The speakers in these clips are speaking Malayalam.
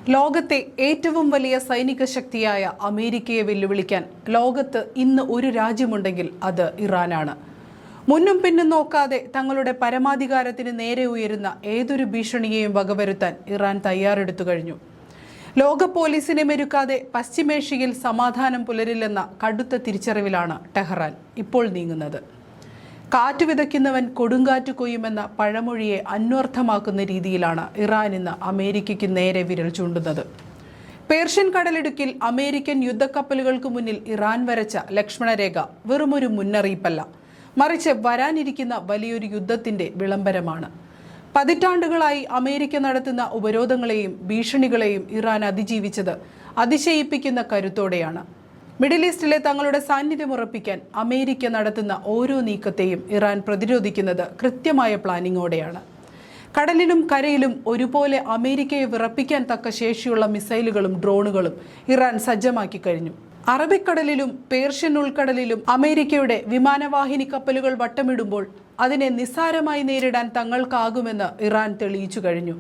ലോകത്തെ ഏറ്റവും വലിയ സൈനിക ശക്തിയായ അമേരിക്കയെ വെല്ലുവിളിക്കാൻ ലോകത്ത് ഇന്ന് ഒരു രാജ്യമുണ്ടെങ്കിൽ അത് ഇറാനാണ്. മുന്നും പിന്നും നോക്കാതെ തങ്ങളുടെ പരമാധികാരത്തിന് നേരെ ഉയരുന്ന ഏതൊരു ഭീഷണിയെയും വകവരുത്താൻ ഇറാൻ തയ്യാറെടുത്തു കഴിഞ്ഞു. ലോക പോലീസിനെ മെരുക്കാതെ പശ്ചിമേഷ്യയിൽ സമാധാനം പുലരില്ലെന്ന കടുത്ത തിരിച്ചറിവിലാണ് ടെഹ്റാൻ ഇപ്പോൾ നീങ്ങുന്നത്. കാറ്റ് വിതയ്ക്കുന്നവൻ കൊടുങ്കാറ്റ് കൊയ്യുമെന്ന പഴമൊഴിയെ അന്വർത്ഥമാക്കുന്ന രീതിയിലാണ് ഇറാൻ ഇന്ന് അമേരിക്കയ്ക്ക് നേരെ വിരൽ ചൂണ്ടുന്നത്. പേർഷ്യൻ കടലിടുക്കിൽ അമേരിക്കൻ യുദ്ധക്കപ്പലുകൾക്ക് മുന്നിൽ ഇറാൻ വരച്ച ലക്ഷ്മണരേഖ വെറുമൊരു മുന്നറിയിപ്പല്ല, മറിച്ച് വരാനിരിക്കുന്ന വലിയൊരു യുദ്ധത്തിന്റെ വിളംബരമാണ്. പതിറ്റാണ്ടുകളായി അമേരിക്ക നടത്തുന്ന ഉപരോധങ്ങളെയും ഭീഷണികളെയും ഇറാൻ അതിജീവിച്ചത് അതിശയിപ്പിക്കുന്ന കരുത്തോടെയാണ്. മിഡിൽ ഈസ്റ്റിലെ തങ്ങളുടെ സാന്നിധ്യം ഉറപ്പിക്കാൻ അമേരിക്ക നടത്തുന്ന ഓരോ നീക്കത്തെയും ഇറാൻ പ്രതിരോധിക്കുന്നത് കൃത്യമായ പ്ലാനിങ്ങോടെയാണ്. കടലിലും കരയിലും ഒരുപോലെ അമേരിക്കയെ വിറപ്പിക്കാൻ തക്ക ശേഷിയുള്ള മിസൈലുകളും ഡ്രോണുകളും ഇറാൻ സജ്ജമാക്കി കഴിഞ്ഞു. അറബിക്കടലിലും പേർഷ്യൻ ഉൾക്കടലിലും അമേരിക്കയുടെ വിമാനവാഹിനി കപ്പലുകൾ വട്ടമിടുമ്പോൾ അതിനെ നിസ്സാരമായി നേരിടാൻ തങ്ങൾക്കാകുമെന്ന് ഇറാൻ തെളിയിച്ചു കഴിഞ്ഞു.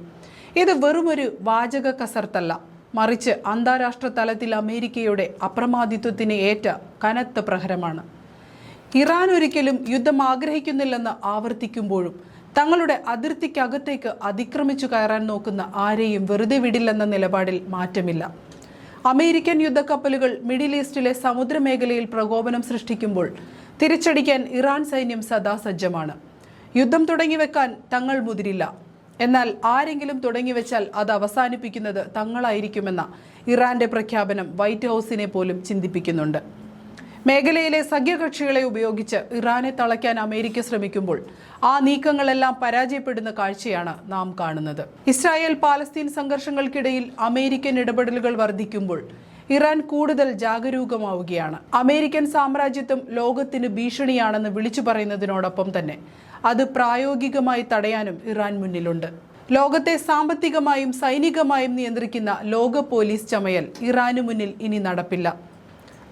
ഇത് വെറുമൊരു വാചക കസർത്തല്ല, മറിച്ച് അന്താരാഷ്ട്ര തലത്തിൽ അമേരിക്കയുടെ അപ്രമാദിത്വത്തിന് ഏറ്റ കനത്ത പ്രഹരമാണ്. ഇറാൻ ഒരിക്കലും യുദ്ധം ആഗ്രഹിക്കുന്നില്ലെന്ന് ആവർത്തിക്കുമ്പോഴും തങ്ങളുടെ അതിർത്തിക്കകത്തേക്ക് അതിക്രമിച്ചു കയറാൻ നോക്കുന്ന ആരെയും വെറുതെ വിടില്ലെന്ന നിലപാടിൽ മാറ്റമില്ല. അമേരിക്കൻ യുദ്ധക്കപ്പലുകൾ മിഡിൽ ഈസ്റ്റിലെ സമുദ്രമേഖലയിൽ പ്രകോപനം സൃഷ്ടിക്കുമ്പോൾ തിരിച്ചടിക്കാൻ ഇറാൻ സൈന്യം സദാ സജ്ജമാണ്. യുദ്ധം തുടങ്ങിവെക്കാൻ തങ്ങൾ മുതിരില്ല, എന്നാൽ ആരെങ്കിലും തുടങ്ങിവെച്ചാൽ അത് അവസാനിപ്പിക്കുന്നത് തങ്ങളായിരിക്കുമെന്ന ഇറാന്റെ പ്രഖ്യാപനം വൈറ്റ് ഹൗസിനെ പോലും ചിന്തിപ്പിക്കുന്നുണ്ട്. മേഖലയിലെ സഖ്യകക്ഷികളെ ഉപയോഗിച്ച് ഇറാനെ തളയ്ക്കാൻ അമേരിക്ക ശ്രമിക്കുമ്പോൾ ആ നീക്കങ്ങളെല്ലാം പരാജയപ്പെടുന്ന കാഴ്ചയാണ് നാം കാണുന്നത്. ഇസ്രായേൽ പാലസ്തീൻ സംഘർഷങ്ങൾക്കിടയിൽ അമേരിക്കൻ ഇടപെടലുകൾ വർദ്ധിക്കുമ്പോൾ ഇറാൻ കൂടുതൽ ജാഗരൂകമാവുകയാണ്. അമേരിക്കൻ സാമ്രാജ്യത്വം ലോകത്തിന് ഭീഷണിയാണെന്ന് വിളിച്ചു പറയുന്നതിനോടൊപ്പം തന്നെ അത് പ്രായോഗികമായി തടയാനും ഇറാൻ മുന്നിലുണ്ട്. ലോകത്തെ സാമ്പത്തികമായും സൈനികമായും നിയന്ത്രിക്കുന്ന ലോക പോലീസ് ചമയൽ ഇറാനു മുന്നിൽ ഇനി നടപ്പില്ല.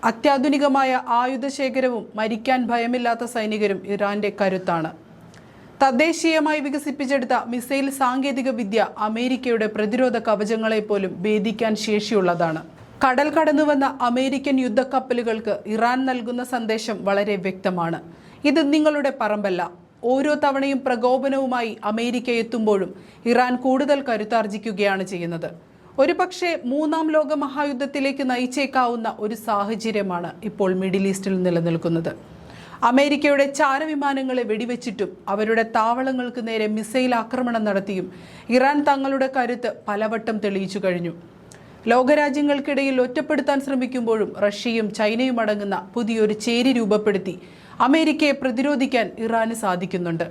അത്യാധുനികമായ ആയുധശേഖരവും മരിക്കാൻ ഭയമില്ലാത്ത സൈനികരും ഇറാന്റെ കരുത്താണ്. തദ്ദേശീയമായി വികസിപ്പിച്ചെടുത്ത മിസൈൽ സാങ്കേതിക വിദ്യ അമേരിക്കയുടെ പ്രതിരോധ കവചങ്ങളെ പോലും ഭേദിക്കാൻ ശേഷിയുള്ളതാണ്. കടൽ കടന്നുവന്ന അമേരിക്കൻ യുദ്ധക്കപ്പലുകൾക്ക് ഇറാൻ നൽകുന്ന സന്ദേശം വളരെ വ്യക്തമാണ്. ഇത് നിങ്ങളുടെ പറമ്പല്ല. ഓരോ തവണയും പ്രകോപനവുമായി അമേരിക്ക എത്തുമ്പോഴും ഇറാൻ കൂടുതൽ കരുത്താർജിക്കുകയാണ് ചെയ്യുന്നത്. ഒരുപക്ഷെ മൂന്നാം ലോക മഹായുദ്ധത്തിലേക്ക് നയിച്ചേക്കാവുന്ന ഒരു സാഹചര്യമാണ് ഇപ്പോൾ മിഡിൽ ഈസ്റ്റിൽ നിലനിൽക്കുന്നത്. അമേരിക്കയുടെ ചാരവിമാനങ്ങളെ വെടിവെച്ചിട്ടും അവരുടെ താവളങ്ങൾക്ക് നേരെ മിസൈൽ ആക്രമണം നടത്തിയും ഇറാൻ തങ്ങളുടെ കരുത്ത് പലവട്ടം തെളിയിച്ചു കഴിഞ്ഞു. ലോകരാജ്യങ്ങൾക്കിടയിൽ ഒറ്റപ്പെടുത്താൻ ശ്രമിക്കുമ്പോഴും റഷ്യയും ചൈനയും അടങ്ങുന്ന പുതിയൊരു ചേരി രൂപപ്പെടുത്തി അമേരിക്കയെ പ്രതിരോധിക്കാൻ ഇറാന് സാധിക്കുന്നുണ്ട്.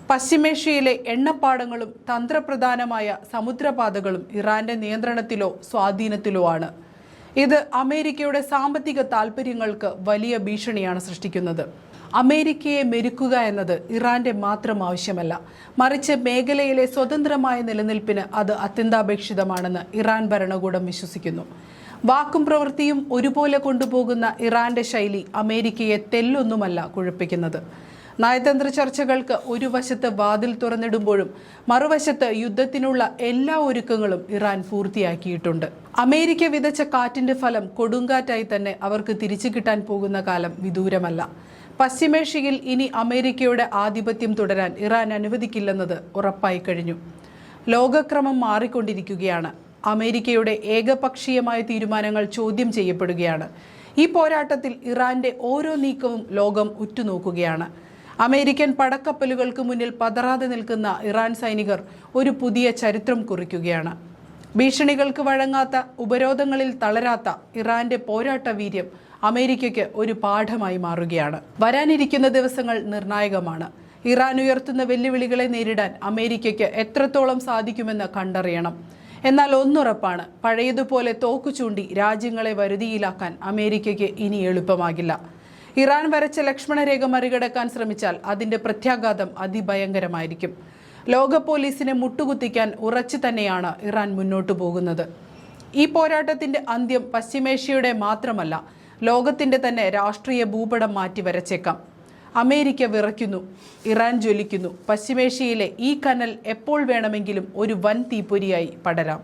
പശ്ചിമേഷ്യയിലെ എണ്ണപ്പാടങ്ങളും തന്ത്രപ്രധാനമായ സമുദ്രപാതകളും ഇറാന്റെ നിയന്ത്രണത്തിലോ സ്വാധീനത്തിലോ ആണ്. ഇത് അമേരിക്കയുടെ സാമ്പത്തിക താൽപ്പര്യങ്ങൾക്ക് വലിയ ഭീഷണിയാണ് സൃഷ്ടിക്കുന്നത്. അമേരിക്കയെ മെരുക്കുക എന്നത് ഇറാന്റെ മാത്രം ആവശ്യമല്ല, മറിച്ച് മേഖലയിലെ സ്വതന്ത്രമായ നിലനിൽപ്പിന് അത് അത്യന്താപേക്ഷിതമാണെന്ന് ഇറാൻ ഭരണകൂടം വിശ്വസിക്കുന്നു. വാക്കും പ്രവൃത്തിയും ഒരുപോലെ കൊണ്ടുപോകുന്ന ഇറാന്റെ ശൈലി അമേരിക്കയെ തെല്ലൊന്നുമല്ല കുഴപ്പിക്കുന്നത്. നയതന്ത്ര ചർച്ചകൾക്ക് ഒരു വശത്ത് വാതിൽ തുറന്നിടുമ്പോഴും മറുവശത്ത് യുദ്ധത്തിനുള്ള എല്ലാ ഒരുക്കങ്ങളും ഇറാൻ പൂർത്തിയാക്കിയിട്ടുണ്ട്. അമേരിക്ക വിതച്ച കാറ്റിന്റെ ഫലം കൊടുങ്കാറ്റായി തന്നെ അവർക്ക് തിരിച്ചു കിട്ടാൻ പോകുന്ന കാലം വിദൂരമല്ല. പശ്ചിമേഷ്യയിൽ ഇനി അമേരിക്കയുടെ ആധിപത്യം തുടരാൻ ഇറാൻ അനുവദിക്കില്ലെന്നത് ഉറപ്പായി കഴിഞ്ഞു. ലോകക്രമം മാറിക്കൊണ്ടിരിക്കുകയാണ്. അമേരിക്കയുടെ ഏകപക്ഷീയമായ തീരുമാനങ്ങൾ ചോദ്യം ചെയ്യപ്പെടുകയാണ്. ഈ പോരാട്ടത്തിൽ ഇറാന്റെ ഓരോ നീക്കവും ലോകം ഉറ്റുനോക്കുകയാണ്. അമേരിക്കൻ പടക്കപ്പലുകൾക്ക് മുന്നിൽ പതറാതെ നിൽക്കുന്ന ഇറാൻ സൈനികർ ഒരു പുതിയ ചരിത്രം കുറിക്കുകയാണ്. ഭീഷണികൾക്ക് വഴങ്ങാത്ത, ഉപരോധങ്ങളിൽ തളരാത്ത ഇറാന്റെ പോരാട്ട വീര്യം അമേരിക്കയ്ക്ക് ഒരു പാഠമായി മാറുകയാണ്. വരാനിരിക്കുന്ന ദിവസങ്ങൾ നിർണായകമാണ്. ഇറാൻ ഉയർത്തുന്ന വെല്ലുവിളികളെ നേരിടാൻ അമേരിക്കയ്ക്ക് എത്രത്തോളം സാധിക്കുമെന്ന് കണ്ടറിയണം. എന്നാൽ ഒന്നുറപ്പാണ്, പഴയതുപോലെ തോക്കു ചൂണ്ടി രാജ്യങ്ങളെ വരുതിയിലാക്കാൻ അമേരിക്കയ്ക്ക് ഇനി എളുപ്പമാകില്ല. ഇറാൻ വരച്ച ലക്ഷ്മണരേഖ മറികടക്കാൻ ശ്രമിച്ചാൽ അതിന്റെ പ്രത്യാഘാതം അതിഭയങ്കരമായിരിക്കും. ലോക പോലീസിനെ മുട്ടുകുത്തിക്കാൻ ഉറച്ചു തന്നെയാണ് ഇറാൻ മുന്നോട്ടു പോകുന്നത്. ഈ പോരാട്ടത്തിന്റെ അന്ത്യം പശ്ചിമേഷ്യയുടെ മാത്രമല്ല, ലോകത്തിന്റെ തന്നെ രാഷ്ട്രീയ ഭൂപടം മാറ്റി വരച്ചേക്കാം. America വിറയ്ക്കുന്നു, Iran ജ്വലിക്കുന്നു. പശ്ചിമേഷ്യയിലെ ഈ കനൽ എപ്പോൾ വേണമെങ്കിലും ഒരു വൻ തീപ്പൊരിയായി പടരാം.